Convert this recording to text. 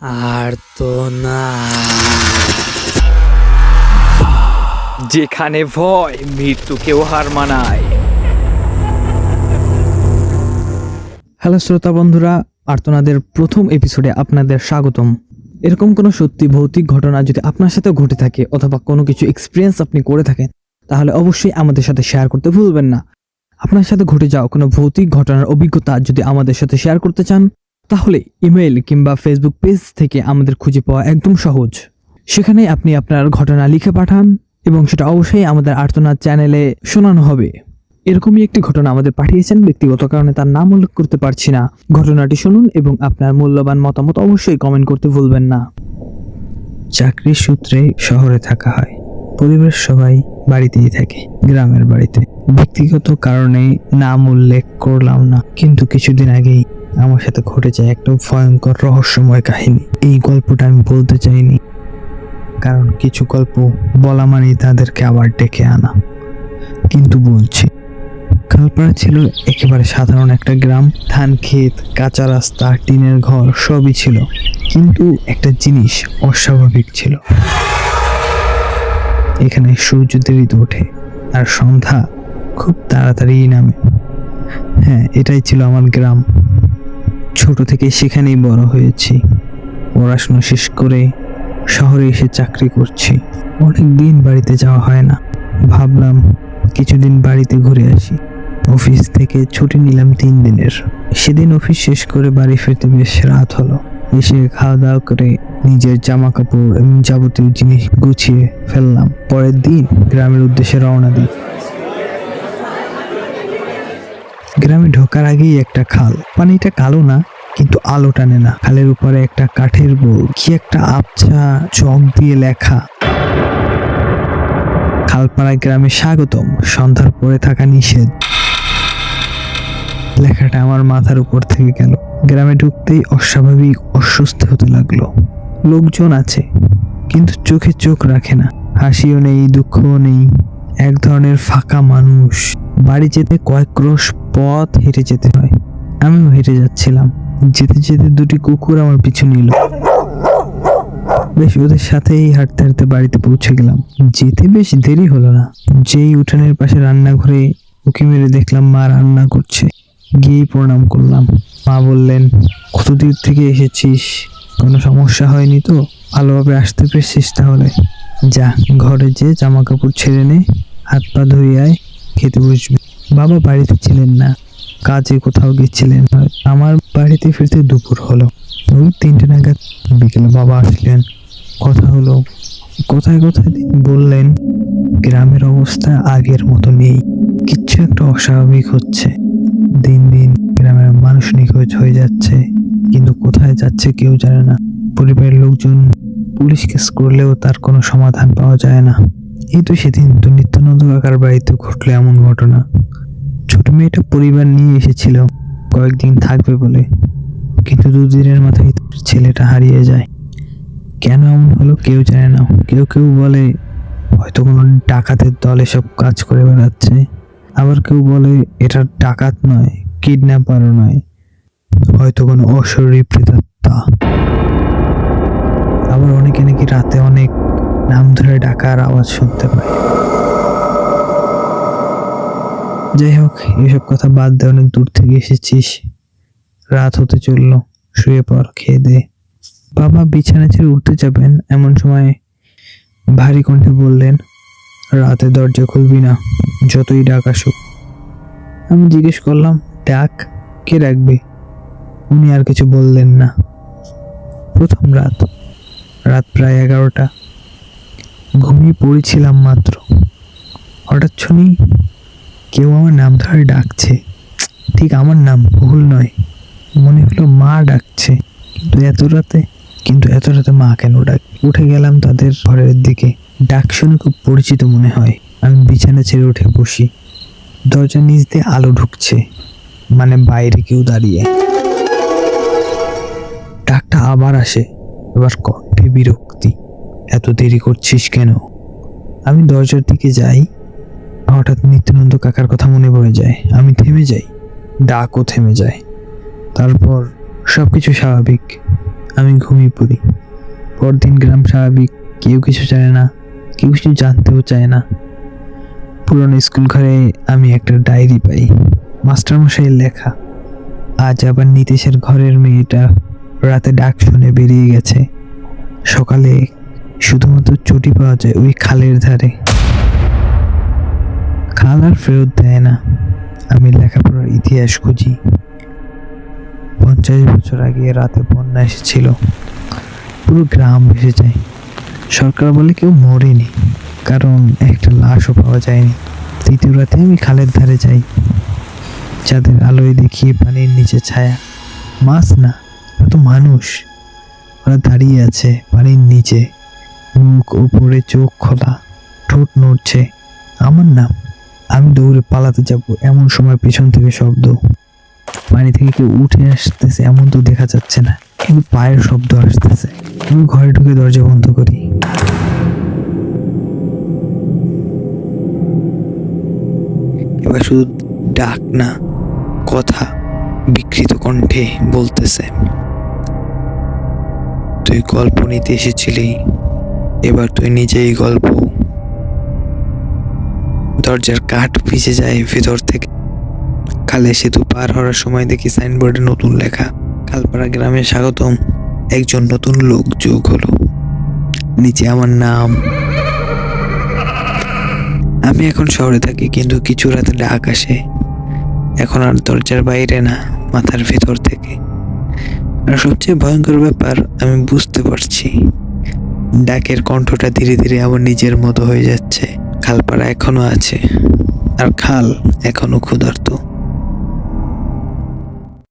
আর তো না, যেখানে ভয় মৃত্যুকেও হার মানায়। হ্যালো শ্রোতা বন্ধুরা, আর্তনাদের প্রথম এপিসোডে আপনাদের স্বাগতম। এরকম কোনো সত্যি ভৌতিক ঘটনা যদি আপনার সাথে ঘটে থাকে অথবা কোনো কিছু এক্সপিরিয়েন্স আপনি করে থাকেন, তাহলে অবশ্যই আমাদের সাথে শেয়ার করতে ভুলবেন না। আপনার সাথে ঘটে যাওয়া কোনো ভৌতিক ঘটনার অভিজ্ঞতা যদি আমাদের সাথে শেয়ার করতে চান, তাহলে ইমেইল কিংবা ফেসবুক পেজ থেকে আমাদের খুঁজে পাওয়া একদম সহজ। সেখানে আপনি আপনার ঘটনা লিখে পাঠান এবং সেটা অবশ্যই আমাদের আর্তনাদ চ্যানেলে শোনানো হবে। এরকমই একটি ঘটনা আমাদের পাঠিয়েছেন, ব্যক্তিগত কারণে তার নাম উল্লেখ করতে পারছি না। ঘটনাটি শুনুন এবং আপনার মূল্যবান মতামত অবশ্যই কমেন্ট করতে ভুলবেন না। চাকরির সূত্রে শহরে থাকা হয়, পরিবারের সবাই বাড়িতেই থাকে, গ্রামের বাড়িতে। ব্যক্তিগত কারণে নাম উল্লেখ করলাম না, কিন্তু কিছুদিন আগেই আমার সাথে ঘটে যায় একটা ভয়ঙ্কর রহস্যময় কাহিনী। এই গল্পটা আমি বলতে চাইনি, কারণ কিছু গল্প বলা মানেই তাদেরকে আবার ডেকে আনা, কিন্তু বলছি। খালপাড়া ছিল একেবারে সাধারণ একটা গ্রাম। ধান ক্ষেত, কাঁচা রাস্তা, টিনের ঘর সবই ছিল, কিন্তু একটা জিনিস অস্বাভাবিক ছিল। এখানে সূর্য দেরিতে ওঠে আর সন্ধ্যা খুব তাড়াতাড়ি নামে। হ্যাঁ, এটাই ছিল আমার গ্রাম। ছোট থেকে সেখানেই বড় হয়েছি। পড়াশোনা শেষ করে শহরে এসে চাকরি করছি। অনেক দিন বাড়িতে যাওয়া হয় না। ভাবলাম কিছুদিন বাড়িতে ঘুরে আসি। অফিস থেকে ছুটি নিলাম 3 দিনের। সেদিন অফিস শেষ করে বাড়ি ফিরতে বেশ রাত হলো। এসে খাওয়া দাওয়া করে নিজের জামা কাপড় এবং যাবতীয় জিনিস গুছিয়ে ফেললাম। পরের দিন গ্রামের উদ্দেশ্যে রওনা দিই। গ্রামে ঢোকার আগেই একটা খাল। পানিটা কালো না, কিন্তু আলো টানে না। খালের উপরে একটা কাঠের বোর্ড, কি একটা আবছা চক দিয়ে লেখা, খালপাড়া গ্রামে স্বাগতম, সন্ধ্যার পরে থাকা নিষেধ। লেখাটা আমার মাথার উপর থেকে গেল। গ্রামে ঢুকতেই অস্বাভাবিক অস্বস্তি হতে লাগলো। লোকজন আছে, কিন্তু চোখে চোখ রাখে না। হাসিও নেই, দুঃখও নেই, এক ধরনের ফাঁকা মানুষ। বাড়ি যেতে কয়েক ক্রোশ পথ হেঁটে যেতে হয়। আমিও হেঁটে যাচ্ছিলাম। যেতে যেতে 2টি কুকুর আমার পিছু নিল। বেশ ওদের সাথেই হাঁটতে হাঁটতে বাড়িতে পৌঁছে গেলাম। যেতে বেশ দেরি হলো না। যেই উঠানের পাশে রান্নাঘরে উঁকি মেরে দেখলাম মা রান্না করছে। গিয়েই প্রণাম করলাম। মা বললেন, কত দূর থেকে এসেছিস? কোনো সমস্যা হয়নি তো? ভালোভাবে আসতে পেরেছিস? তাহলে যা, ঘরে যে জামা কাপড় ছেড়ে নে, হাত পা ধুয়ে আয়, খেতে বসবি। বাবা বাড়িতে ছিলেন না, কাজে কোথাও গেছিলেন। আমার বাড়িতে ফিরতে দুপুর হলো। ওই 3টে নাগাদ বিকেলে বাবা আসলেন। কথা হলো। কোথায় কোথায় তিনি বললেন, গ্রামের অবস্থা আগের মতো নেই, কিচ্ছু একটা অস্বাভাবিক হচ্ছে। দিন দিন গ্রামের মানুষ নিখোঁজ হয়ে যাচ্ছে, কিন্তু কোথায় যাচ্ছে কেউ জানে না। পরিবারের লোকজন পুলিশ কেস করলেও তার কোনো সমাধান পাওয়া যায় না। এই তো সেদিন তো নিত্যানন্দ কাকার বাড়িতে ঘটলো এমন ঘটনা। ছোট মেয়েটা পরিবার নিয়ে এসেছিল কয়েকদিন থাকবে বলে, কিন্তু 2 দিনের মাথায় ছেলেটা হারিয়ে যায়। কেন এমন হলো কেউ জানে না। কেউ কেউ বলে হয়তো কোনো ডাকাতের দল এসব কাজ করে বেড়াচ্ছে। আবার কেউ বলে এটা ডাকাত নয়, কিডন্যাপারও নয়, হয়তো কোনো অশরীরী প্রেতাত্মা। আবার অনেকে নাকি রাতে অনেক নাম ধরে ডাকার আওয়াজ শুনতে পায়। যাই হোক, এসব কথা বাদ দে, অনেক দূর থেকে এসেছিস। রাত হতে চললো, শুয়ে পড়, খেয়ে দে। বাবা বিছানা ছেড়ে উঠতে যাবেন, এমন সময় ভারী কণ্ঠে বললেন, রাতে দরজা খুলবি না, যতই ডাক আসুক। আমি জিজ্ঞেস করলাম, ডাক? কে ডাকবে? উনি আর কিছু বললেন না। প্রথম রাত প্রায় 11টা। ঘুমিয়ে পড়েছিলাম মাত্র। হঠাৎ শুনি কেউ আমার নাম ধরে ডাকছে। ঠিক আমার নাম, ভুল নয়। মনে হলো মা ডাকছে, কিন্তু এত রাতে মা কেন ডাক? উঠে গেলাম তাদের ঘরের দিকে। ডাক শুনে খুব পরিচিত মনে হয়। আমি বিছানা ছেড়ে উঠে বসি। দরজার নিচ দিয়ে আলো ঢুকছে, মানে বাইরে কেউ দাঁড়িয়ে। ডাকটা আবার আসে, এবার কণ্ঠে বিরক্তি। এত দেরি করছিস কেন? আমি দরজার দিকে যাই। হঠাৎ নিত্যানন্দ কাকার কথা মনে পড়ে যায়। আমি থেমে যাই, ডাকও থেমে যায়। তারপর সবকিছু স্বাভাবিক। আমি ঘুমিয়ে পড়ি। পরদিন গ্রাম স্বাভাবিক, কেউ কিছু চায় না, কেউ কিছু জানতেও চায় না। পুরনো স্কুল ঘরে আমি একটা ডায়েরি পাই, মাস্টারমশাইয়ের লেখা। আজ আবার নীতিশের ঘরের মেয়েটা রাতে ডাক শুনে বেরিয়ে গেছে। সকালে শুধুমাত্র চটি পাওয়া যায় ওই খালের ধারে। খাল আর ফেরত দেয় না। আমি লেখাপড়ার ইতিহাস খুঁজি। 50 বছর আগে রাতে বন্যা এসেছিল, পুরো গ্রাম ভেসে যায়। সরকার বলে কেউ মরেনি, কারণ একটা লাশও পাওয়া যায়নি। তৃতীয় রাতে আমি খালের ধারে যাই। চাঁদের আলোয় দেখিয়ে পানির নিচে ছায়া, মাছ না, ওরা তো মানুষ। ওরা দাঁড়িয়ে আছে পানির নিচে, মুখ উপরে, চোখ খোলা, ঠোঁট নড়ছে। আমার নাম। আমি দৌড়ে পালাতে যাব, এমন সময় পেছন থেকে শব্দ। পানি থেকে কেউ উঠে আসতেছে এমন তো দেখা যাচ্ছে না, কিন্তু পায়ের শব্দ আসতেছে। আমি ঘরে ঢুকে দরজা বন্ধ করি। এবার শুধু ডাক না, কথা বিকৃত কণ্ঠে বলতেছে, তুই গল্প নিতে এসেছিলি, এবার তুই নিজেই গল্প। দরজার কাঠ ভিজে যায় ভেতর থেকে। খালে সেতু পার হওয়ার সময় দেখি সাইনবোর্ডে নতুন লেখা, খালপাড়া গ্রামে স্বাগতম, একজন নতুন লোক যোগ হলো। নিচে আমার নাম। আমি এখন শহরে থাকি, কিন্তু কিছু রাতে ডাক আসে। এখন আর দরজার বাইরে না, মাথার ভেতর থেকে। আর সবচেয়ে ভয়ঙ্কর ব্যাপার, আমি বুঝতে পারছি ডাকের কণ্ঠটা ধীরে ধীরে আমার নিজের মতো হয়ে যাচ্ছে। খালপাড়া এখনো আছে, আর খাল এখনো ক্ষুধার্ত।